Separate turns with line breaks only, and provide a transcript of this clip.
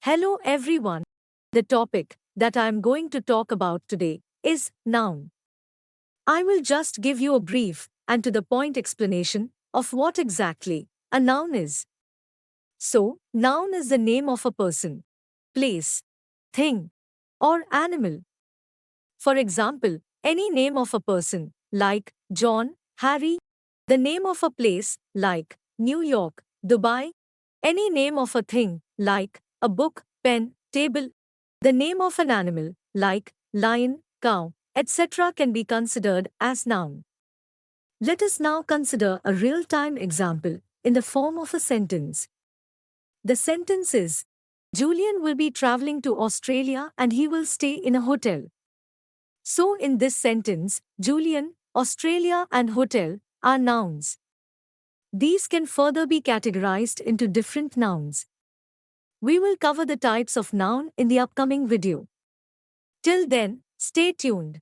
Hello everyone. The topic that I am going to talk about today is noun. I will just give you a brief and to the point explanation of what exactly a noun is. So, noun is the name of a person, place, thing, or animal. For example, any name of a person, like John, Harry, the name of a place, like New York, Dubai, any name of a thing, like a book, pen, table, the name of an animal, like lion, cow, etc., can be considered as noun. Let us now consider a real time example in the form of a sentence. The sentence is Julian will be traveling to Australia and he will stay in a hotel. So, in this sentence, Julian, Australia, and hotel are nouns. These can further be categorized into different nouns. We will cover the types of noun in the upcoming video. Till then, stay tuned.